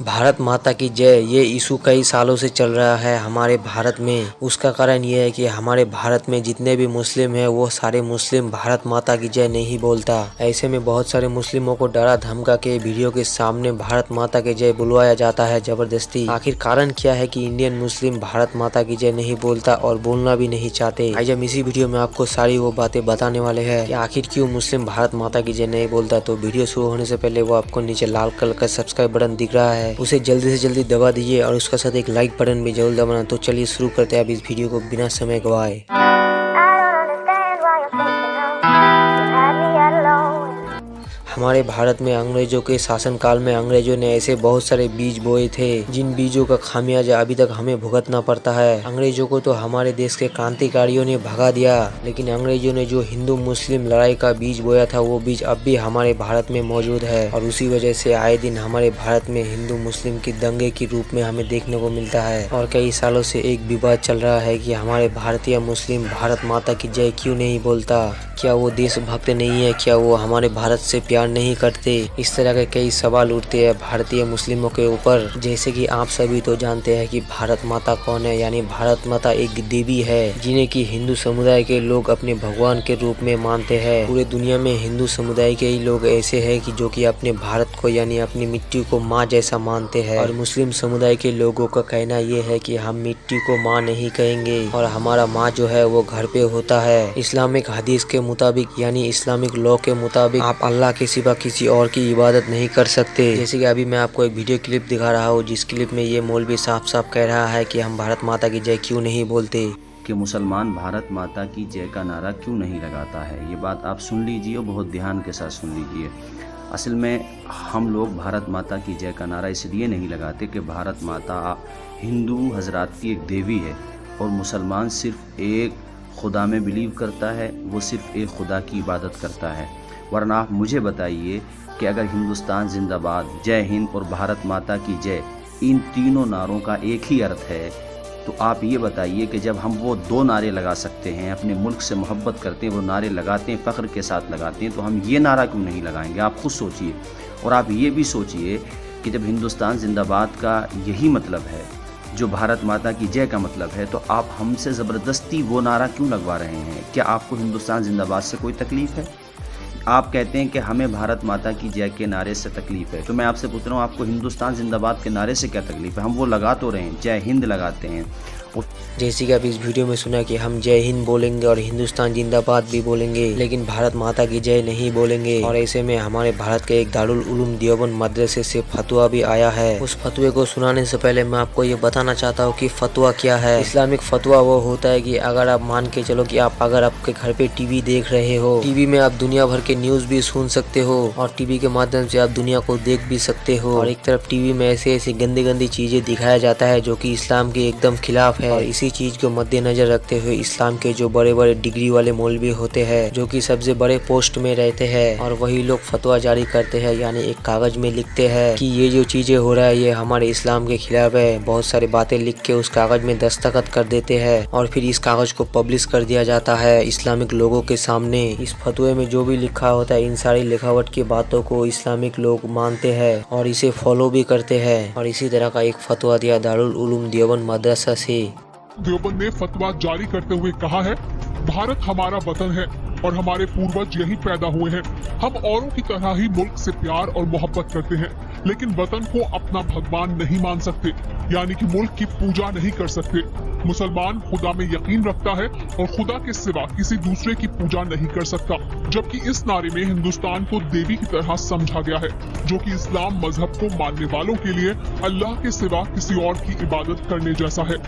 भारत माता की जय। ये इशू कई सालों से चल रहा है हमारे भारत में। उसका कारण ये है कि हमारे भारत में जितने भी मुस्लिम हैं वो सारे मुस्लिम भारत माता की जय नहीं बोलता। ऐसे में बहुत सारे मुस्लिमों को डरा धमका के वीडियो के सामने भारत माता की जय बुलवाया जाता है जबरदस्ती। आखिर कारण क्या है कि इंडियन मुस्लिम भारत माता की जय नहीं बोलता और बोलना भी नहीं चाहते। आज हम इसी वीडियो में आपको सारी वो बातें बताने वाले हैं कि आखिर क्यों मुस्लिम भारत माता की जय नहीं बोलता। तो वीडियो शुरू होने से पहले वो आपको नीचे लाल कलर का सब्सक्राइब बटन दिख रहा है, उसे जल्दी से जल्दी दबा दीजिए और उसका साथ एक लाइक बटन भी जरूर दबाना। तो चलिए शुरू करते हैं अब इस वीडियो को बिना समय गवाए। हमारे भारत में अंग्रेजों के शासनकाल में अंग्रेजों ने ऐसे बहुत सारे बीज बोए थे जिन बीजों का खामियाजा अभी तक हमें भुगतना पड़ता है। अंग्रेजों को तो हमारे देश के क्रांतिकारियों ने भगा दिया, लेकिन अंग्रेजों ने जो हिंदू मुस्लिम लड़ाई का बीज बोया था वो बीज अब भी हमारे भारत में मौजूद है और उसी वजह से आए दिन हमारे भारत में हिंदू मुस्लिम की दंगे के रूप में हमें देखने को मिलता है। और कई सालों से एक विवाद चल रहा है कि हमारे भारतीय मुस्लिम भारत माता की जय क्यों नहीं बोलता। क्या वो देशभक्त नहीं है? क्या वो हमारे भारत से प्यार नहीं करते? इस तरह के कई सवाल उठते हैं भारतीय मुस्लिमों के ऊपर। जैसे कि आप सभी तो जानते हैं कि भारत माता कौन है। यानी भारत माता एक देवी है जिन्हें कि हिंदू समुदाय के लोग अपने भगवान के रूप में मानते हैं। पूरे दुनिया में हिंदू समुदाय के ही लोग ऐसे हैं कि जो कि अपने भारत को यानी अपनी मिट्टी को माँ जैसा मानते हैं। और मुस्लिम समुदाय के लोगों का कहना ये है कि हम मिट्टी को माँ नहीं कहेंगे और हमारा माँ जो है वो घर पे होता है। इस्लामिक हदीस के मुताबिक यानी इस्लामिक लॉ के मुताबिक आप अल्लाह के सिवा किसी और की इबादत नहीं कर सकते। जैसे कि अभी मैं आपको एक वीडियो क्लिप दिखा रहा हूँ जिस क्लिप में ये मौलवी साफ साफ कह रहा है कि हम भारत माता की जय क्यों नहीं बोलते, कि मुसलमान भारत माता की जय का नारा क्यों नहीं लगाता है। ये बात आप सुन लीजिए और बहुत ध्यान के साथ सुन लीजिए। असल में हम लोग भारत माता की जय का नारा इसलिए नहीं लगाते कि भारत माता हिंदू हजरात की एक देवी है और मुसलमान सिर्फ एक खुदा में बिलीव करता है, वो सिर्फ एक खुदा की इबादत करता है। वरना आप मुझे बताइए कि अगर हिंदुस्तान जिंदाबाद, जय हिंद और भारत माता की जय इन तीनों नारों का एक ही अर्थ है, तो आप ये बताइए कि जब हम वो दो नारे लगा सकते हैं, अपने मुल्क से मोहब्बत करते हैं, वो नारे लगाते हैं, फ़ख्र के साथ लगाते हैं, तो हम ये नारा क्यों नहीं लगाएंगे? आप खुद सोचिए। और आप ये भी सोचिए कि जब हिंदुस्तान जिंदाबाद का यही मतलब है, जो भारत माता की जय का मतलब है, तो आप हमसे ज़बरदस्ती वो नारा क्यों लगवा रहे हैं? क्या आपको हिंदुस्तान जिंदाबाद से कोई तकलीफ़ है? आप कहते हैं कि हमें भारत माता की जय के नारे से तकलीफ़ है, तो मैं आपसे पूछ रहा हूँ आपको हिंदुस्तान जिंदाबाद के नारे से क्या तकलीफ़ है? हम वो लगा तो रहे हैं, जय हिंद लगाते हैं। जैसे कि आप इस वीडियो में सुना कि हम जय हिंद बोलेंगे और हिंदुस्तान जिंदाबाद भी बोलेंगे, लेकिन भारत माता की जय नहीं बोलेंगे। और ऐसे में हमारे भारत के एक दारुल उलूम देवबंद मदरसे से फतवा भी आया है। उस फतवे को सुनाने से पहले मैं आपको ये बताना चाहता हूँ कि फतवा क्या है। इस्लामिक फतवा वो होता है कि अगर आप मान के चलो कि आप अगर आपके घर पे टीवी देख रहे हो, टीवी में आप दुनिया भर के न्यूज भी सुन सकते हो और टीवी के माध्यम से आप दुनिया को देख भी सकते हो, और एक तरफ टीवी में ऐसे ऐसी गंदी गंदी चीजें दिखाया जाता है जो कि इस्लाम के एकदम खिलाफ है। और इसी चीज को मद्देनजर रखते हुए इस्लाम के जो बड़े बड़े डिग्री वाले मौलवी होते हैं जो कि सबसे बड़े पोस्ट में रहते हैं, और वही लोग फतवा जारी करते हैं, यानी एक कागज में लिखते हैं कि ये जो चीजें हो रहा है ये हमारे इस्लाम के खिलाफ है। बहुत सारी बातें लिख के उस कागज में दस्तखत कर देते हैं और फिर इस कागज को पब्लिश कर दिया जाता है इस्लामिक लोगों के सामने। इस फतवे में जो भी लिखा होता है, इन सारी लिखावट की बातों को इस्लामिक लोग मानते हैं और इसे फॉलो भी करते हैं। और इसी तरह का एक फतवा दिया दारुल उलूम देवबंद मदरसा से। देवबंद ने फतवा जारी करते हुए कहा है, भारत हमारा वतन है और हमारे पूर्वज यही पैदा हुए हैं। हम औरों की तरह ही मुल्क से प्यार और मोहब्बत करते हैं, लेकिन वतन को अपना भगवान नहीं मान सकते, यानी कि मुल्क की पूजा नहीं कर सकते। मुसलमान खुदा में यकीन रखता है और खुदा के सिवा किसी दूसरे की पूजा नहीं कर सकता। जबकि इस नारे में हिंदुस्तान को देवी की तरह समझा गया है, जो कि इस्लाम मजहब को मानने वालों के लिए अल्लाह के सिवा किसी और की इबादत करने जैसा है।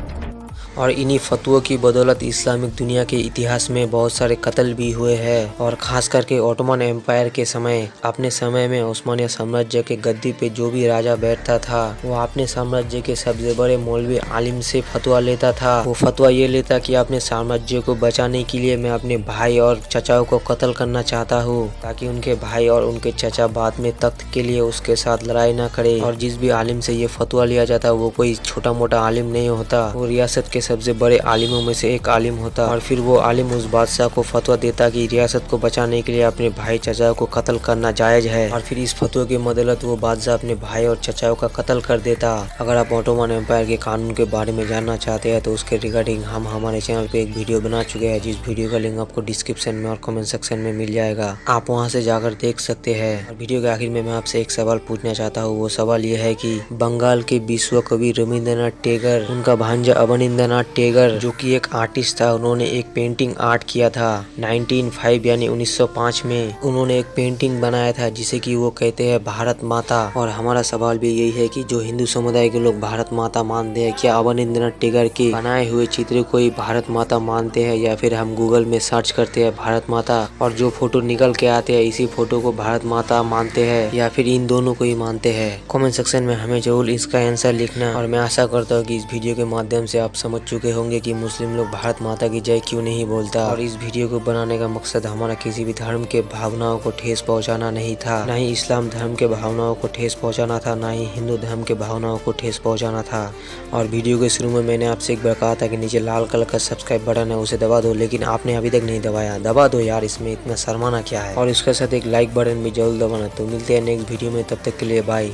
और इन्हीं फतवों की बदौलत इस्लामिक दुनिया के इतिहास में बहुत सारे कत्ल भी हुए हैं। और खास करके ओटोमन एम्पायर के समय, अपने समय में उस्मानिया साम्राज्य के गद्दी पे जो भी राजा बैठता था वो अपने साम्राज्य के सबसे बड़े मौलवी आलिम से फतवा लेता था। वो फतवा ये लेता कि अपने साम्राज्य को बचाने के लिए मैं अपने भाई और चचाओं को कत्ल करना चाहता हूँ, ताकि उनके भाई और उनके चचा बाद में तख्त के लिए उसके साथ लड़ाई ना करे। और जिस भी आलिम से ये फतवा लिया जाता वो कोई छोटा मोटा आलिम नहीं होता, वो रियासत रियासत के सबसे बड़े आलिमों में से एक आलिम होता और फिर वो आलिम उस बादशाह को फतवा देता कि रियासत को बचाने के लिए अपने भाई चचाओं को कत्ल करना जायज है, और फिर इस फतवे के बदौलत वो बादशाह अपने भाई और चचाओं का कत्ल कर देता। अगर आप ऑटोमन एम्पायर के कानून के बारे में जानना चाहते हैं तो उसके रिगार्डिंग हम हमारे चैनल पे एक वीडियो बना चुके हैं, जिस वीडियो का लिंक आपको डिस्क्रिप्शन में और कमेंट सेक्शन में मिल जाएगा, आप वहां से जाकर देख सकते हैं। और वीडियो के आखिर में मैं आपसे एक सवाल पूछना चाहता हूँ। वो सवाल ये है कि बंगाल के विश्व कवि रविंद्रनाथ टैगोर, उनका भांजा अवनींद्रनाथ टैगोर जो कि एक आर्टिस्ट था, उन्होंने एक पेंटिंग आर्ट किया था 1905 यानी 1905 में। उन्होंने एक पेंटिंग बनाया था जिसे कि वो कहते हैं भारत माता। और हमारा सवाल भी यही है कि जो हिंदू समुदाय के लोग भारत माता मानते हैं, क्या अवनींद्रनाथ टैगोर के बनाए हुए चित्र को ही भारत माता मानते हैं, या फिर हम गूगल में सर्च करते हैं भारत माता और जो फोटो निकल के आते हैं इसी फोटो को भारत माता मानते हैं, या फिर इन दोनों को ही मानते हैं। कमेंट सेक्शन में हमें जरूर इसका आंसर लिखना। और मैं आशा करता हूँ कि इस वीडियो के माध्यम से आप समझ चुके होंगे कि मुस्लिम लोग भारत माता की जय क्यों नहीं बोलता। और इस वीडियो को बनाने का मकसद हमारा किसी भी धर्म के भावनाओं को ठेस पहुँचाना नहीं था, न ही इस्लाम धर्म के भावनाओं को ठेस पहुँचाना था, न ही हिंदू धर्म के भावनाओं को ठेस पहुँचाना था। और वीडियो के शुरू में मैंने आपसे एक बार कहा था कि नीचे लाल कलर का सब्सक्राइब बटन है, उसे दबा दो, लेकिन आपने अभी तक नहीं दबाया। दबा दो यार, इसमें इतना शर्माना क्या है। और इसके साथ एक लाइक बटन भी जरूर दबाना। तो मिलते हैं नेक्स्ट वीडियो में, तब तक के लिए bye.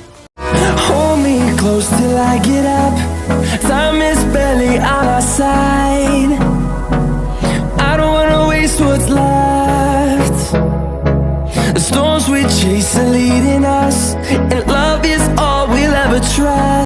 Hold me close till I get up. Time is barely on our side. I don't wanna waste what's left. The storms we chase are leading